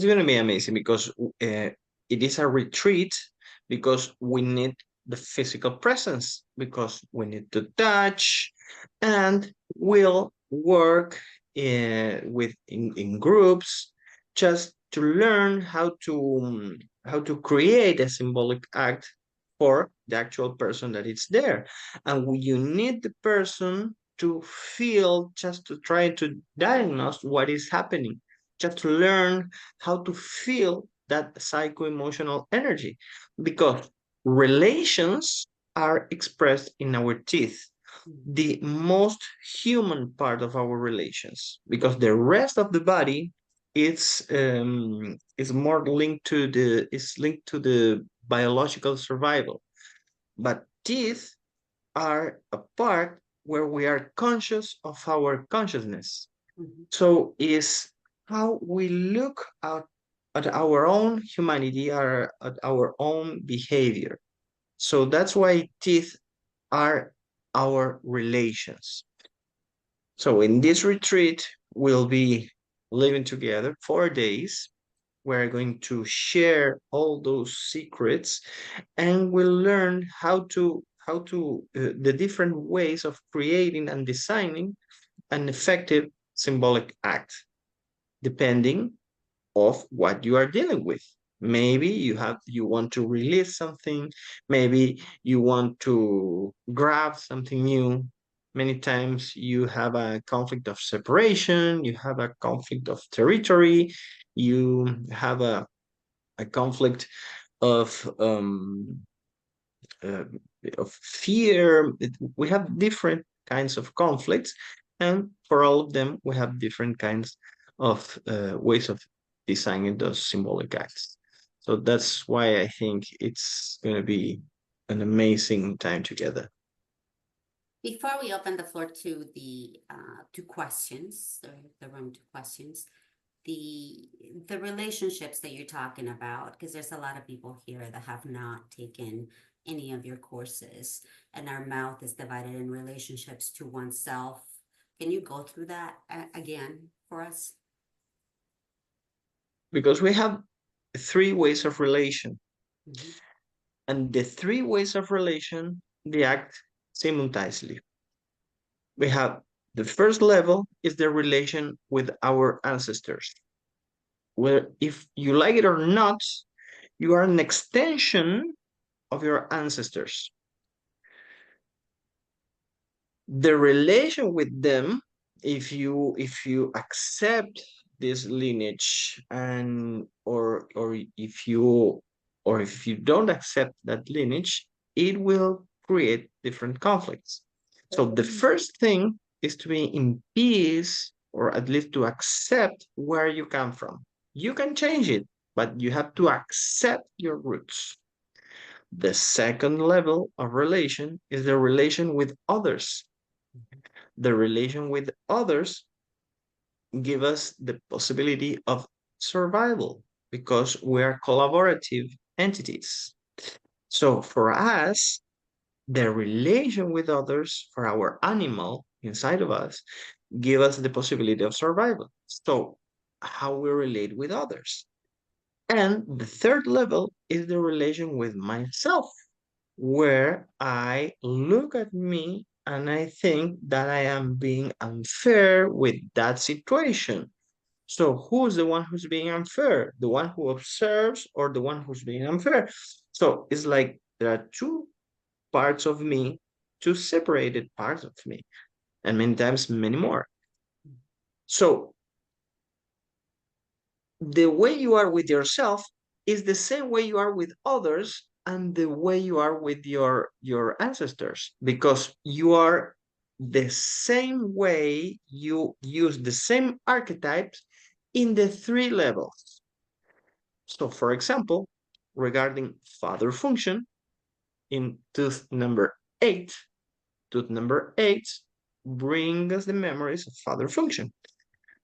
It's going to be amazing because it is a retreat because we need the physical presence, because we need to touch, and we'll work in groups just to learn how to create a symbolic act for the actual person that is there. And you need the person to feel, just to try to diagnose what is happening, just to learn how to feel that psycho-emotional energy, because relations are expressed in our teeth, the most human part of our relations, because the rest of the body is more linked to the biological survival, but teeth are a part where we are conscious of our consciousness. So is how we look at our own humanity, at our own behavior. So that's why teeth are our relations. So in this retreat, we'll be living together 4 days. We're going to share all those secrets, and we'll learn how to the different ways of creating and designing an effective symbolic act, depending of what you are dealing with. Maybe you want to release something, maybe you want to grab something new. Many times you have a conflict of separation, you have a conflict of territory, you have a conflict of um, uh, of fear. We have different kinds of conflicts, and for all of them, we have different kinds of ways of designing those symbolic acts. So that's why I think it's going to be an amazing time together. Before we open the floor to the to questions, the room to questions, the relationships that you're talking about, because there's a lot of people here that have not taken any of your courses, and our mouth is divided in relationships to oneself. Can you go through that again for us? Because we have three ways of relation, Mhm. and the three ways of relation they act simultaneously. We have the first level is the relation with our ancestors, where if you like it or not, you are an extension of your ancestors. The relation with them, if you accept this lineage, and or if you don't accept that lineage, it will create different conflicts. So the first thing is to be in peace, or at least to accept where you come from. You can change it, but you have to accept your roots. The second level of relation is the relation with others. The relation with others give us the possibility of survival, because we are collaborative entities. So for us, the relation with others, for our animal inside of us, give us the possibility of survival. So how we relate with others. And the third level is the relation with myself, where I look at me and I think that I am being unfair with that situation. So who's the one who's being unfair? The one who observes, or the one who's being unfair? So it's like there are two parts of me, two separated parts of me, and many times many more. So the way you are with yourself is the same way you are with others, and the way you are with your ancestors, because you are the same way, you use the same archetypes in the three levels. So for example, regarding father function, in tooth number eight bring us the memories of father function.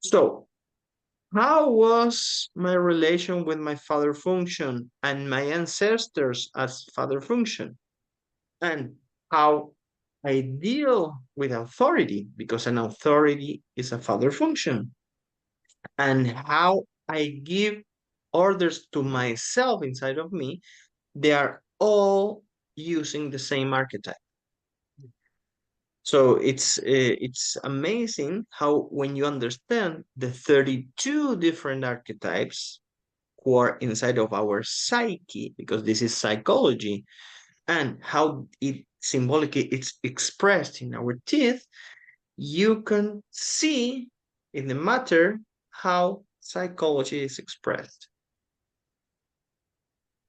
So how was my relation with my father function and my ancestors as father function? And how I deal with authority, because an authority is a father function. And how I give orders to myself inside of me, they are all using the same archetype. So it's amazing how when you understand the 32 different archetypes who are inside of our psyche, because this is psychology, and how it symbolically it's expressed in our teeth, you can see in the matter how psychology is expressed.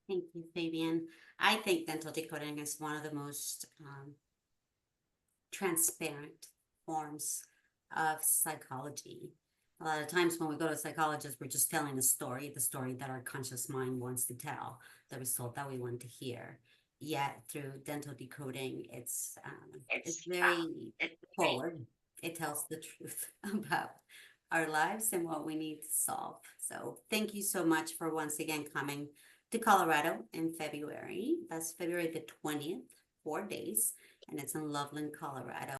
Thank you, Fabian. I think dental decoding is one of the most transparent forms of psychology. A lot of times when we go to psychologists, we're just telling a story, the story that our conscious mind wants to tell, the result that we want to hear. Yet through dental decoding, it's very forward. It tells the truth about our lives and what we need to solve. So thank you so much for once again coming to Colorado in February. That's February the 20th, 4 days, and it's in Loveland, Colorado.